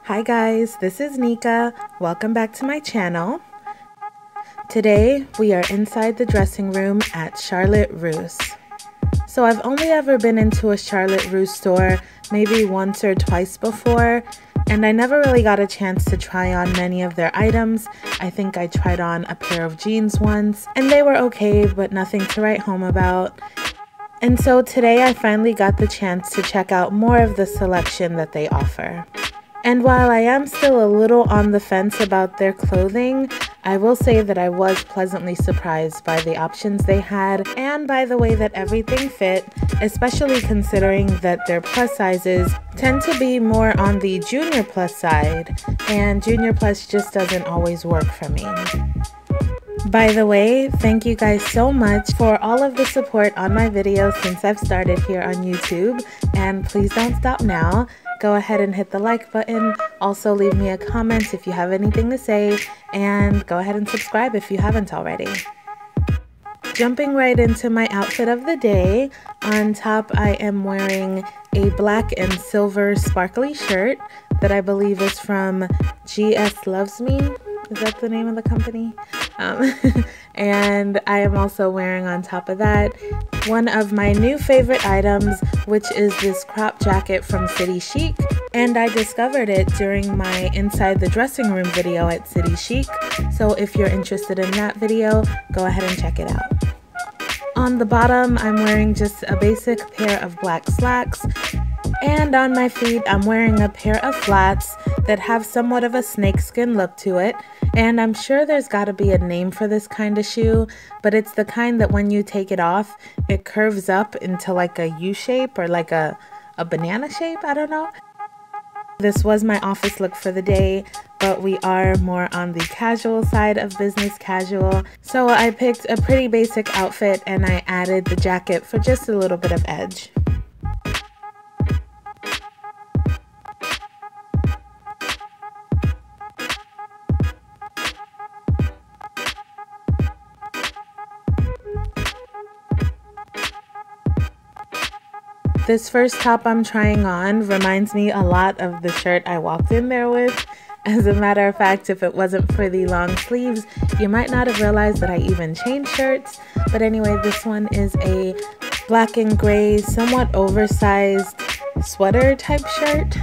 Hi guys, this is Nika. Welcome back to my channel. Today we are inside the dressing room at Charlotte Russe. So I've only ever been into a Charlotte Russe store maybe once or twice before, and I never really got a chance to try on many of their items. I think I tried on a pair of jeans once, and they were okay, but nothing to write home about. And so today I finally got the chance to check out more of the selection that they offer. And while I am still a little on the fence about their clothing, I will say that I was pleasantly surprised by the options they had and by the way that everything fit, especially considering that their plus sizes tend to be more on the junior plus side, and junior plus just doesn't always work for me. By the way, thank you guys so much for all of the support on my videos since I've started here on YouTube, and please don't stop now. Go ahead and hit the like button. Also leave me a comment if you have anything to say, and go ahead and subscribe if you haven't already. Jumping right into my outfit of the day, on top I am wearing a black and silver sparkly shirt that I believe is from GS Loves Me. Is that the name of the company? And I am also wearing on top of that one of my new favorite items, which is this crop jacket from City Chic, and I discovered it during my inside the dressing room video at City Chic, so if you're interested in that video, go ahead and check it out. On the bottom, I'm wearing just a basic pair of black slacks, and on my feet, I'm wearing a pair of flats that have somewhat of a snakeskin look to it. And I'm sure there's got to be a name for this kind of shoe, but it's the kind that when you take it off, it curves up into like a U shape or like a banana shape, I don't know. This was my office look for the day, but we are more on the casual side of business casual. So I picked a pretty basic outfit and I added the jacket for just a little bit of edge. This first top I'm trying on reminds me a lot of the shirt I walked in there with. As a matter of fact, if it wasn't for the long sleeves, you might not have realized that I even changed shirts. But anyway, this one is a black and gray, somewhat oversized sweater type shirt.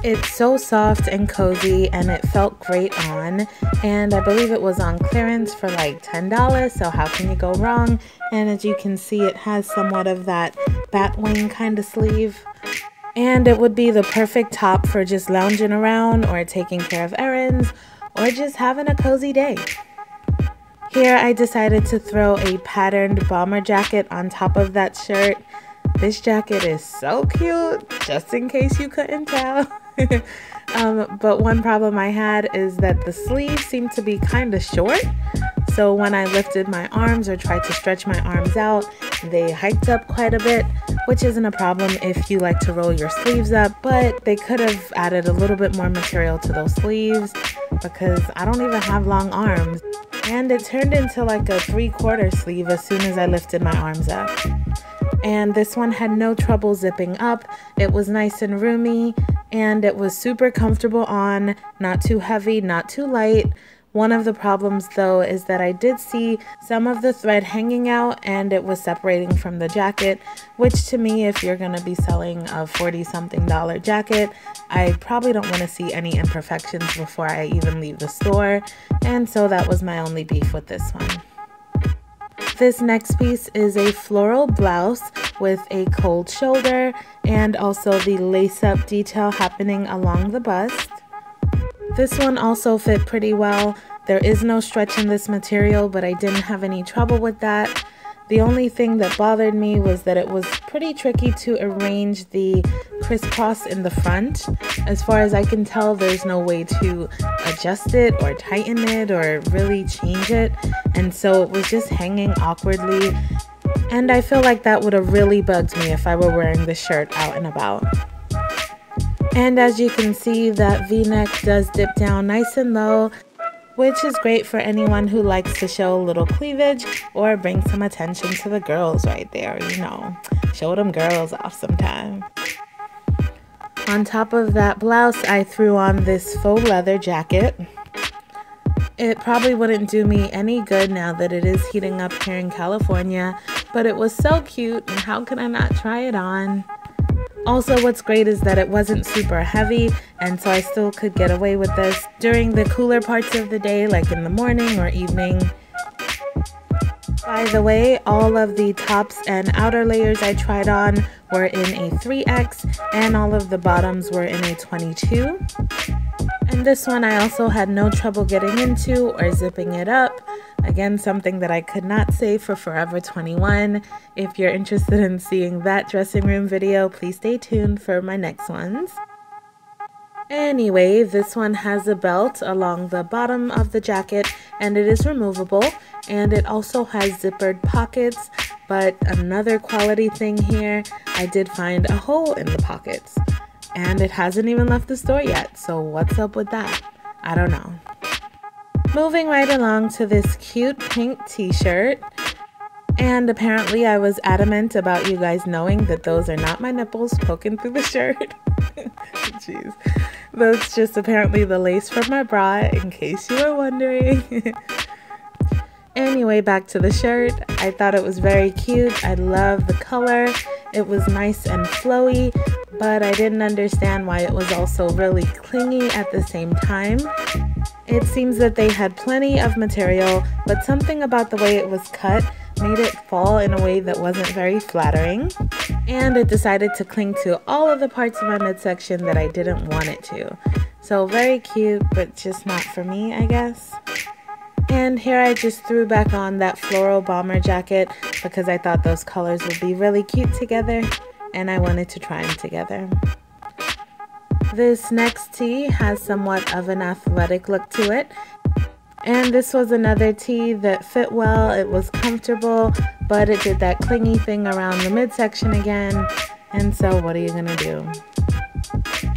It's so soft and cozy and it felt great on, and I believe it was on clearance for like $10, so how can you go wrong? And as you can see, it has somewhat of that bat wing kind of sleeve, and it would be the perfect top for just lounging around or taking care of errands or just having a cozy day. Here I decided to throw a patterned bomber jacket on top of that shirt. This jacket is so cute, just in case you couldn't tell. But one problem I had is that the sleeves seemed to be kind of short. So when I lifted my arms or tried to stretch my arms out, they hiked up quite a bit, which isn't a problem if you like to roll your sleeves up, but they could have added a little bit more material to those sleeves because I don't even have long arms. And it turned into like a 3/4 sleeve as soon as I lifted my arms up. And this one had no trouble zipping up. It was nice and roomy, and it was super comfortable on, not too heavy, not too light. One of the problems though is that I did see some of the thread hanging out and it was separating from the jacket, which to me, if you're gonna be selling a $40-something jacket, I probably don't want to see any imperfections before I even leave the store, and so that was my only beef with this one. This next piece is a floral blouse with a cold shoulder and also the lace-up detail happening along the bust. This one also fit pretty well. There is no stretch in this material, but I didn't have any trouble with that. The only thing that bothered me was that it was pretty tricky to arrange the crisscross in the front. As far as I can tell, there's no way to adjust it or tighten it or really change it, and so it was just hanging awkwardly, and I feel like that would have really bugged me if I were wearing this shirt out and about. And as you can see, that V-neck does dip down nice and low, which is great for anyone who likes to show a little cleavage or bring some attention to the girls right there, you know, show them girls off sometime. On top of that blouse, I threw on this faux leather jacket. It probably wouldn't do me any good now that it is heating up here in California, but it was so cute, and how can I not try it on? Also, what's great is that it wasn't super heavy, and so I still could get away with this during the cooler parts of the day, like in the morning or evening. By the way, all of the tops and outer layers I tried on were in a 3X, and all of the bottoms were in a 22. And this one I also had no trouble getting into or zipping it up. Again, something that I could not say for Forever 21. If you're interested in seeing that dressing room video, please stay tuned for my next ones. Anyway, this one has a belt along the bottom of the jacket, and it is removable, and it also has zippered pockets. But another quality thing here, I did find a hole in the pockets, and it hasn't even left the store yet, so what's up with that? I don't know. Moving right along to this cute pink t-shirt, and apparently I was adamant about you guys knowing that those are not my nipples poking through the shirt. Jeez. That's just apparently the lace from my bra, in case you were wondering. Anyway, back to the shirt. I thought it was very cute. I love the color. It was nice and flowy, but I didn't understand why it was also really clingy at the same time. It seems that they had plenty of material, but something about the way it was cut made it fall in a way that wasn't very flattering, and it decided to cling to all of the parts of my midsection that I didn't want it to. So very cute, but just not for me, I guess. And here I just threw back on that floral bomber jacket because I thought those colors would be really cute together, and I wanted to try them together. This next tee has somewhat of an athletic look to it. And this was another tee that fit well. It was comfortable, but it did that clingy thing around the midsection again. And so what are you gonna do?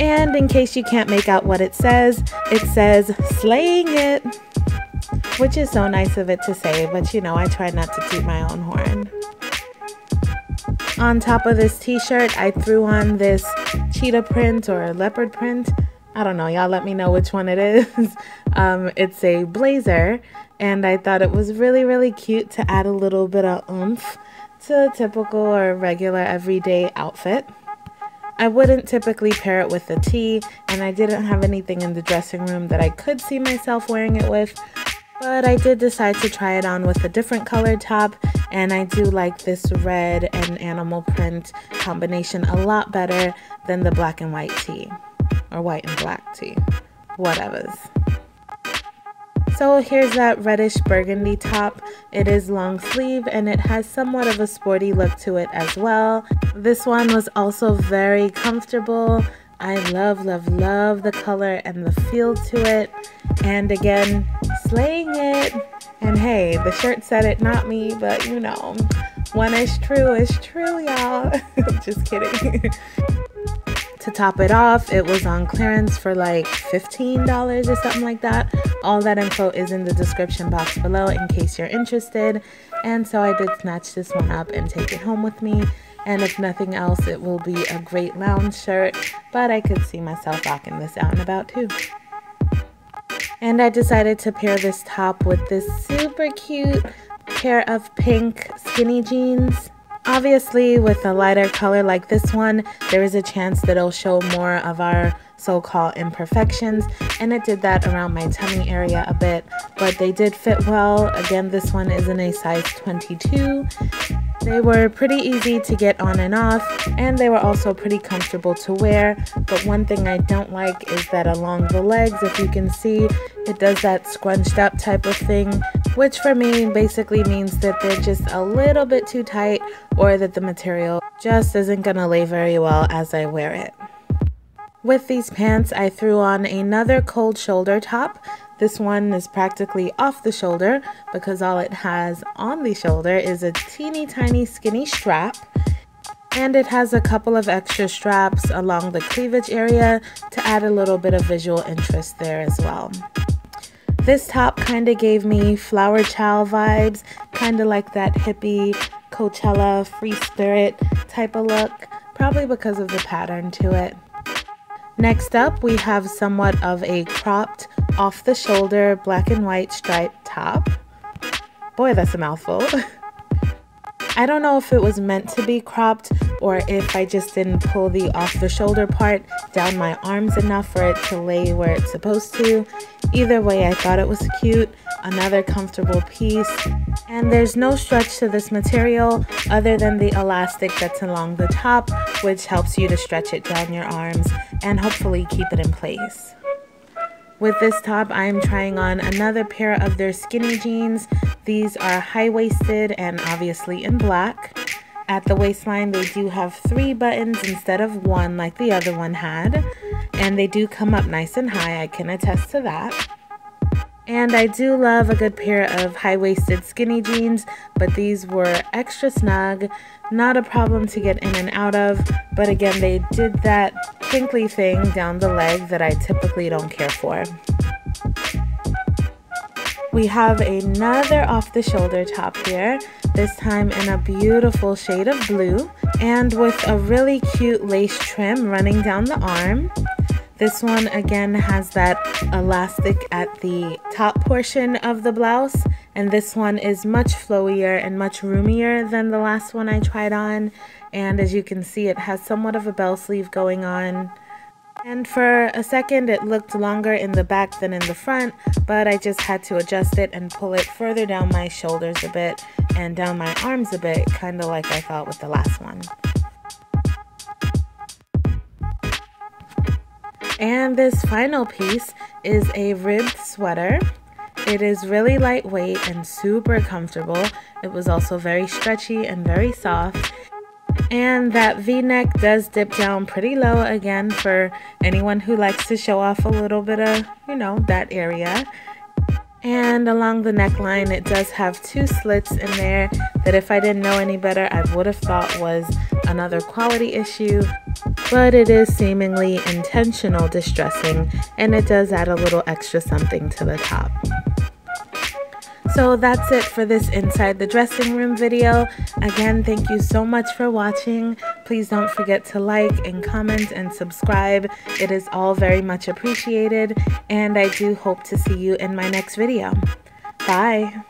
And in case you can't make out what it says slaying it, which is so nice of it to say, but you know, I try not to toot my own horn. On top of this t-shirt, I threw on this cheetah print or leopard print. I don't know, y'all let me know which one it is. It's a blazer, and I thought it was really, really cute to add a little bit of oomph to a typical or regular everyday outfit. I wouldn't typically pair it with a tee, and I didn't have anything in the dressing room that I could see myself wearing it with, but I did decide to try it on with a different colored top, and I do like this red and animal print combination a lot better than the black and white tee. Or white and black tee, whatevers. So here's that reddish burgundy top. It is long sleeve and it has somewhat of a sporty look to it as well. This one was also very comfortable. I love, love, love the color and the feel to it. And again, slaying it. And hey, the shirt said it, not me, but you know, one is true, y'all. Just kidding. To top it off, it was on clearance for like $15 or something like that. All that info is in the description box below in case you're interested. And so I did snatch this one up and take it home with me. And if nothing else, it will be a great lounge shirt, but I could see myself rocking this out and about too. And I decided to pair this top with this super cute pair of pink skinny jeans. Obviously, with a lighter color like this one, there is a chance that it'll show more of our so-called imperfections, and it did that around my tummy area a bit, but they did fit well. Again, this one is in a size 22. They were pretty easy to get on and off, and they were also pretty comfortable to wear, but one thing I don't like is that along the legs, if you can see, it does that scrunched up type of thing, which for me basically means that they're just a little bit too tight, or that the material just isn't gonna lay very well as I wear it. With these pants, I threw on another cold shoulder top. This one is practically off the shoulder because all it has on the shoulder is a teeny tiny skinny strap. And it has a couple of extra straps along the cleavage area to add a little bit of visual interest there as well. This top kind of gave me Flower Child vibes, kind of like that hippie, Coachella, free spirit type of look, probably because of the pattern to it. Next up, we have somewhat of a cropped, off-the-shoulder, black and white striped top. Boy, that's a mouthful. I don't know if it was meant to be cropped or if I just didn't pull the off-the-shoulder part down my arms enough for it to lay where it's supposed to. Either way, I thought it was cute, another comfortable piece, and there's no stretch to this material other than the elastic that's along the top, which helps you to stretch it down your arms and hopefully keep it in place. With this top, I am trying on another pair of their skinny jeans. These are high-waisted and obviously in black. At the waistline, they do have 3 buttons instead of 1 like the other one had. And they do come up nice and high, I can attest to that. And I do love a good pair of high-waisted skinny jeans, but these were extra snug, not a problem to get in and out of, but again, they did that crinkly thing down the leg that I typically don't care for. We have another off-the-shoulder top here, this time in a beautiful shade of blue, and with a really cute lace trim running down the arm. This one again has that elastic at the top portion of the blouse, and this one is much flowier and much roomier than the last one I tried on. And as you can see, it has somewhat of a bell sleeve going on. And for a second it looked longer in the back than in the front, but I just had to adjust it and pull it further down my shoulders a bit and down my arms a bit, kind of like I thought with the last one. And this final piece is a ribbed sweater. It is really lightweight and super comfortable. It was also very stretchy and very soft. And that V-neck does dip down pretty low again for anyone who likes to show off a little bit of, that area. And along the neckline, it does have 2 slits in there that if I didn't know any better, I would have thought was another quality issue. But it is seemingly intentional distressing, and it does add a little extra something to the top. So that's it for this Inside the Dressing Room video. Again, thank you so much for watching. Please don't forget to like and comment and subscribe. It is all very much appreciated, and I do hope to see you in my next video. Bye!